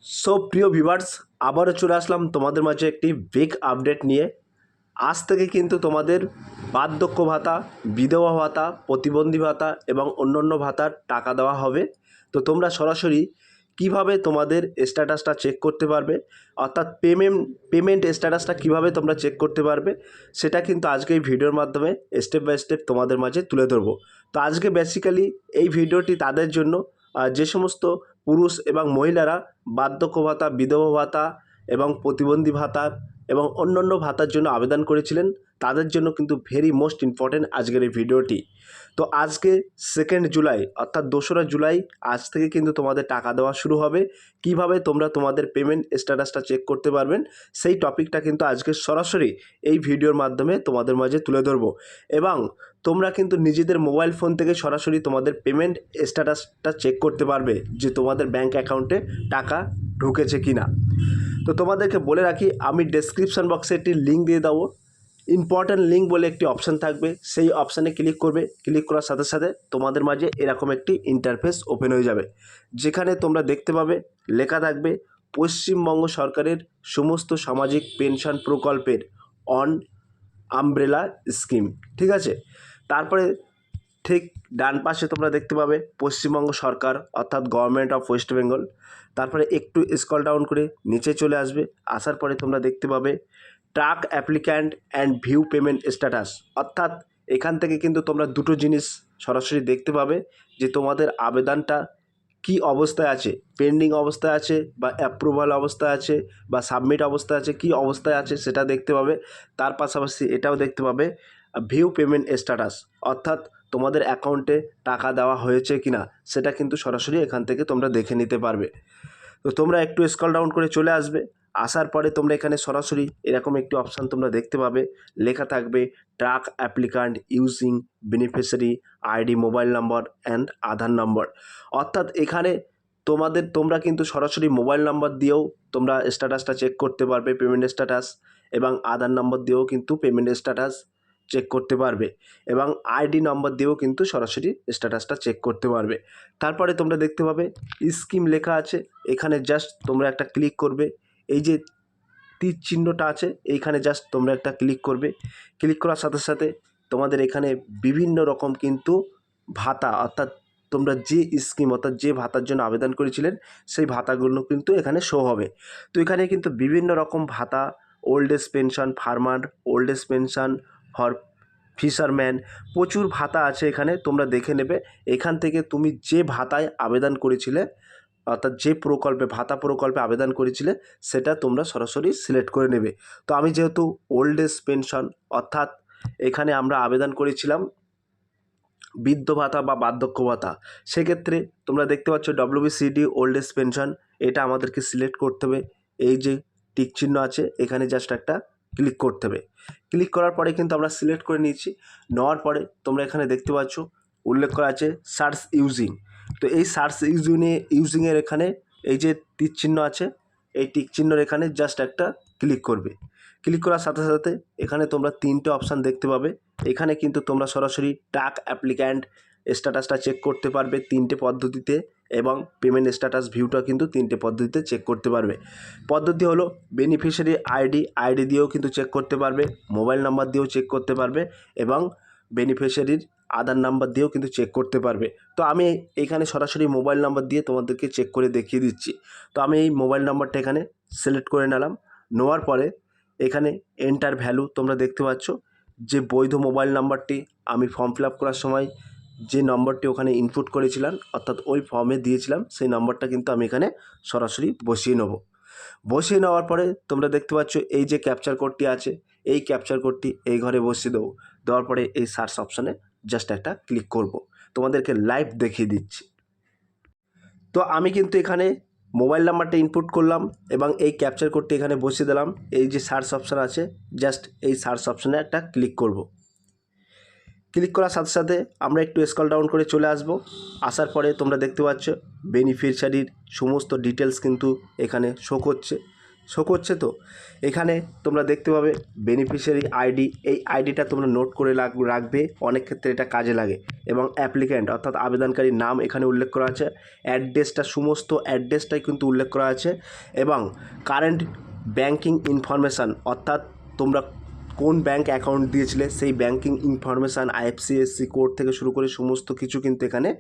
প্রিয় ভিউয়ার্স, আবারও চলে আসলাম তোমাদের মাঝে একটি বিগ আপডেট নিয়ে। আজ থেকে কিন্তু তোমাদের বার্ধক্য ভাতা, বিধবা ভাতা, প্রতিবন্ধী ভাতা এবং অন্যান্য ভাতার টাকা দেওয়া হবে। তো তোমরা সরাসরি কিভাবে তোমাদের স্ট্যাটাসটা চেক করতে পারবে, অর্থাৎ পেমেন্ট স্ট্যাটাসটা কিভাবে তোমরা চেক করতে পারবে, সেটা কিন্তু আজকে এই ভিডিওর মাধ্যমে স্টেপ বাই স্টেপ তোমাদের মাঝে তুলে ধরবো। তো আজকে বেসিক্যালি এই ভিডিওটি তাদের জন্য যে সমস্ত পুরুষ এবং মহিলারা বার্ধক্য ভাতা, বিধবা ভাতা এবং প্রতিবন্ধী ভাতা এবং অন্যান্য ভাতার জন্য আবেদন করেছিলেন, তাদের জন্য কিন্তু ভেরি মোস্ট ইম্পর্ট্যান্ট আজকের এই ভিডিওটি। তো আজকে 2 জুলাই অর্থাৎ 2রা জুলাই আজ থেকে কিন্তু তোমাদের টাকা দেওয়া শুরু হবে। কিভাবে তোমরা তোমাদের পেমেন্ট স্ট্যাটাসটা চেক করতে পারবেন, সেই টপিকটা কিন্তু আজকে সরাসরি এই ভিডিওর মাধ্যমে তোমাদের মাঝে তুলে ধরবো। এবং তোমরা কিন্তু নিজেদের মোবাইল ফোন থেকে সরাসরি তোমাদের পেমেন্ট স্ট্যাটাসটা চেক করতে পারবে যে তোমাদের ব্যাঙ্ক অ্যাকাউন্টে টাকা ঢুকেছে কি না। তো তোমাদেরকে বলে রাখি, আমি ডেসক্রিপশন বক্সে একটি লিঙ্ক দিয়ে দেবো। ইম্পর্ট্যান্ট লিঙ্ক বলে একটি অপশান থাকবে, সেই অপশানে ক্লিক করবে। ক্লিক করার সাথে সাথে তোমাদের মাঝে এরকম একটি ইন্টারফেস ওপেন হয়ে যাবে, যেখানে তোমরা দেখতে পাবে লেখা থাকবে পশ্চিমবঙ্গ সরকারের সমস্ত সামাজিক পেনশন প্রকল্পের অন আমব্রেলা স্কিম। ঠিক আছে, তারপরে ঠিক ডান পাশে তোমরা দেখতে পাবে পশ্চিমবঙ্গ সরকার অর্থাৎ গভর্নমেন্ট অফ ওয়েস্ট বেঙ্গল। তারপরে একটু স্ক্রল ডাউন করে নিচে চলে আসবে। আসার পরে তোমরা দেখতে পাবে track applicant and view payment status. অর্থাৎ এখান থেকে কিন্তু তোমরা দুটো জিনিস সরাসরি দেখতে পাবে যে তোমাদের আবেদনটা কি অবস্থায় আছে, পেন্ডিং অবস্থায় আছে বা অ্যাপ্রুভাল অবস্থায় আছে বা সাবমিট অবস্থায় আছে, কি অবস্থায় আছে সেটা দেখতে পাবে। তার পাশাপাশি এটাও দেখতে পাবে ভিউ পেমেন্ট স্ট্যাটাস, অর্থাৎ তোমাদের অ্যাকাউন্টে টাকা দেওয়া হয়েছে কি না সেটা কিন্তু সরাসরি এখান থেকে তোমরা দেখে নিতে পারবে। তো তোমরা একটু স্ক্রল ডাউন করে চলে আসবে। আসার পরে তোমরা এখানে সরাসরি এরকম একটি অপশান তোমরা দেখতে পাবে, লেখা থাকবে track applicant using beneficiary ID, mobile number and Aadhaar number. অর্থাৎ এখানে তোমরা কিন্তু সরাসরি মোবাইল নম্বর দিয়েও তোমরা স্ট্যাটাসটা চেক করতে পারবে, পেমেন্ট স্ট্যাটাস, এবং আধার নম্বর দিয়েও কিন্তু পেমেন্ট স্ট্যাটাস চেক করতে পারবে, এবং আইডি নম্বর দিয়েও কিন্তু সরাসরি স্ট্যাটাসটা চেক করতে পারবে। তারপরে তোমরা দেখতে পাবে স্কিম লেখা আছে, এখানে জাস্ট তোমরা একটা ক্লিক করবে। এই যে তীর চিহ্নটা আছে এইখানে জাস্ট তোমরা একটা ক্লিক করবে। ক্লিক করার সাথে সাথে তোমাদের এখানে বিভিন্ন রকম কিন্তু ভাতা, অর্থাৎ তোমরা যে স্কিম অর্থাৎ যে ভাতার জন্য আবেদন করেছিলেন সেই ভাতাগুলো কিন্তু এখানে শো হবে। তো এখানে কিন্তু বিভিন্ন রকম ভাতা, old age pension farmer, old age pension for fisherman, প্রচুর ভাতা আছে এখানে, তোমরা দেখে নেবে। এখান থেকে তুমি যে ভাতায় আবেদন করেছিলে অর্থাৎ যে ভাতা প্রকল্পে আবেদন করেছিলে সেটা তোমরা সরাসরি সিলেক্ট করে নেবে। তো আমি যেহেতু ওল্ড এজ পেনশন অর্থাৎ এখানে আমরা আবেদন করেছিলাম বৃদ্ধ ভাতা বা বার্ধক্য ভাতা, সেক্ষেত্রে তোমরা দেখতে পাচ্ছ WBCD ওল্ড এজ পেনশন, এটা আমাদেরকে সিলেক্ট করতে হবে। এই যে টিক চিহ্ন আছে এখানে জাস্ট একটা ক্লিক করতে হবে। ক্লিক করার পরে কিন্তু আমরা সিলেক্ট করে নিয়েছি। নেওয়ার পরে তোমরা এখানে দেখতে পাচ্ছ উল্লেখ করা আছে সার্চ ইউজিং। তো এই সার্চ ইউজিংয়ের এখানে এই যে টিক চিহ্ন আছে, এই টিক চিহ্নর এখানে জাস্ট একটা ক্লিক করবে। ক্লিক করার সাথে সাথে এখানে তোমরা 3টে অপশান দেখতে পাবে। এখানে কিন্তু তোমরা সরাসরি ট্র্যাক অ্যাপ্লিক্যান্ট স্ট্যাটাসটা চেক করতে পারবে 3টে পদ্ধতিতে, এবং পেমেন্ট স্ট্যাটাস ভিউটা কিন্তু 3টে পদ্ধতিতে চেক করতে পারবে। পদ্ধতি হলো বেনিফিশিয়ারি আইডি দিয়েও কিন্তু চেক করতে পারবে, মোবাইল নাম্বার দিয়েও চেক করতে পারবে, এবং বেনিফিশিয়ারির আধার নাম্বার দিয়েও কিন্তু চেক করতে পারবে। তো আমি এখানে সরাসরি মোবাইল নাম্বার দিয়ে তোমাদেরকে চেক করে দেখিয়ে দিচ্ছি। তো আমি এই মোবাইল নাম্বারটা এখানে সিলেক্ট করে নিলাম। নেওয়ার পরে এখানে এন্টার ভ্যালু তোমরা দেখতে পাচ্ছ, যে বৈধ মোবাইল নাম্বারটি আমি ফর্ম ফিল আপ করার সময় যে নম্বরটি ওখানে ইনপুট করেছিলাম অর্থাৎ ওই ফর্মে দিয়েছিলাম সেই নম্বরটা কিন্তু আমি এখানে সরাসরি বসিয়ে নেব। বসিয়ে নেওয়ার পরে তোমরা দেখতে পাচ্ছ এই যে ক্যাপচার কোডটি আছে, এই ক্যাপচার কোডটি এই ঘরে বসিয়ে দেবো। দেওয়ার পরে এই সার্চ অপশানে জাস্ট একটা ক্লিক করব। তোমাদেরকে লাইভ দেখিয়ে দিচ্ছি। তো আমি কিন্তু এখানে মোবাইল নাম্বারটা ইনপুট করলাম এবং এই ক্যাপচার কোডটি এখানে বসিয়ে দিলাম। এই যে সার্চ অপশান আছে জাস্ট এই সার্চ অপশানে একটা ক্লিক করব। ক্লিক করার সাথে সাথে আমরা একটু স্ক্রল ডাউন করে চলে আসব। আসার পরে তোমরা দেখতে পাচ্ছ বেনিফিশিয়ারির সমস্ত ডিটেলস কিন্তু এখানে শো করছে। শো করছে তো এখানে তোমরা দেখতে পাবে বেনিফিশিয়ারি আইডি, এই আইডিটা তোমরা নোট করে রাখবে, অনেক ক্ষেত্রে এটা কাজে লাগে। এবং অ্যাপ্লিক্যান্ট অর্থাৎ আবেদনকারীর নাম এখানে উল্লেখ করা আছে, অ্যাড্রেসটা সমস্ত অ্যাড্রেসটাই কিন্তু উল্লেখ করা আছে, এবং কারেন্ট ব্যাংকিং ইনফরমেশান অর্থাৎ তোমরা কোন ব্যাংক অ্যাকাউন্ট দিয়েছিলে সেই ব্যাংকিং ইনফরমেশান, আইএফসিএসসি কোড থেকে শুরু করে সমস্ত কিছু কিন্তু এখানে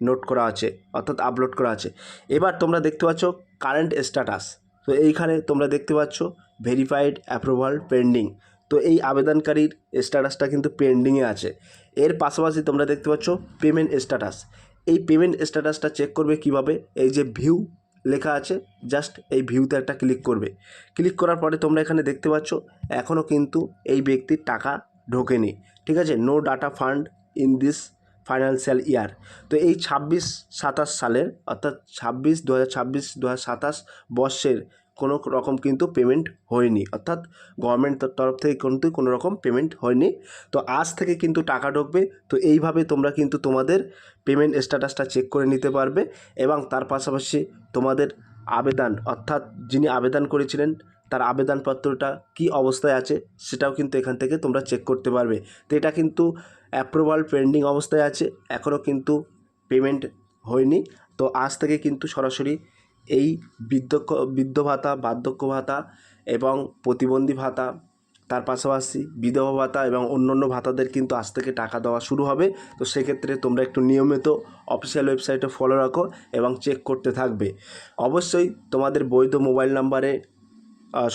নোট করা আছে অর্থাৎ আপলোড করা আছে। এবার তোমরা দেখতে পাচ্ছ কারেন্ট স্ট্যাটাস, তো এইখানে তোমরা দেখতে পাচ্ছ ভেরিফাইড, অ্যাপ্রুভাল, পেন্ডিং। তো এই আবেদনকারীর স্ট্যাটাসটা কিন্তু পেন্ডিংয়ে আছে। এর পাশাপাশি তোমরা দেখতে পাচ্ছ পেমেন্ট স্ট্যাটাস। এই পেমেন্ট স্ট্যাটাসটা চেক করবে কিভাবে, এই যে ভিউ লেখা আছে, জাস্ট এই ভিউতে একটা ক্লিক করবে। ক্লিক করার পরে তোমরা এখানে দেখতে পাচ্ছ এখনও কিন্তু এই ব্যক্তির টাকা ঢোকেনি, ঠিক আছে, no data fund in this financial year. তো এই 26-27 সালের অর্থাৎ 2026 বর্ষের কোনো রকম কিন্তু পেমেন্ট হয়নি, অর্থাৎ গভর্নমেন্টের তরফ থেকে কিন্তু কোনো রকম পেমেন্ট হয়নি। তো আজ থেকে কিন্তু টাকা ঢুকবে। তো এইভাবে তোমরা কিন্তু তোমাদের পেমেন্ট স্ট্যাটাসটা চেক করে নিতে পারবে, এবং তার পাশাপাশি তোমাদের আবেদন অর্থাৎ যিনি আবেদন করেছিলেন তার আবেদনপত্রটা কী অবস্থায় আছে সেটাও কিন্তু এখান থেকে তোমরা চেক করতে পারবে। তো এটা কিন্তু অ্যাপ্রুভাল পেন্ডিং অবস্থায় আছে, এখনও কিন্তু পেমেন্ট হয়নি। তো আজ থেকে কিন্তু সরাসরি এই বৃদ্ধ ভাতা, বার্ধক্য ভাতা এবং প্রতিবন্ধী ভাতা, তার পাশাপাশি বিধবা ভাতা এবং অন্যান্য ভাতাদের কিন্তু আজ থেকে টাকা দেওয়া শুরু হবে। তো সেক্ষেত্রে তোমরা একটু নিয়মিত অফিসিয়াল ওয়েবসাইটে ফলো রাখো এবং চেক করতে থাকবে। অবশ্যই তোমাদের বৈধ মোবাইল নাম্বারে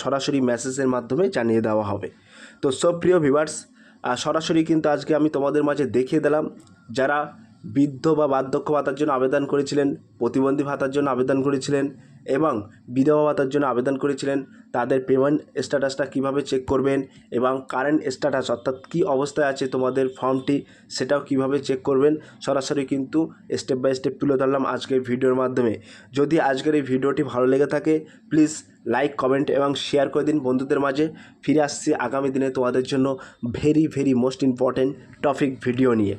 সরাসরি মেসেজের মাধ্যমে জানিয়ে দেওয়া হবে। তো সব প্রিয় ভিউয়ার্স, সরাসরি কিন্তু আজকে আমি তোমাদের মাঝে দেখিয়ে দিলাম যারা বৃদ্ধ বা বার্ধক্য ভাতার জন্য আবেদন করেছিলেন, প্রতিবন্ধী ভাতার জন্য আবেদন করেছিলেন এবং বিধবা ভাতার জন্য আবেদন করেছিলেন, তাদের পেমেন্ট স্ট্যাটাসটা কীভাবে চেক করবেন এবং কারেন্ট স্ট্যাটাস অর্থাৎ কী অবস্থায় আছে তোমাদের ফর্মটি সেটাও কিভাবে চেক করবেন, সরাসরি কিন্তু স্টেপ বাই স্টেপ তুলে ধরলাম আজকের ভিডিওর মাধ্যমে। যদি আজকের এই ভিডিওটি ভালো লেগে থাকে প্লিজ লাইক, কমেন্ট এবং শেয়ার করে দিন বন্ধুদের মাঝে। ফিরে আসছি আগামী দিনে তোমাদের জন্য very most important topic video নিয়ে।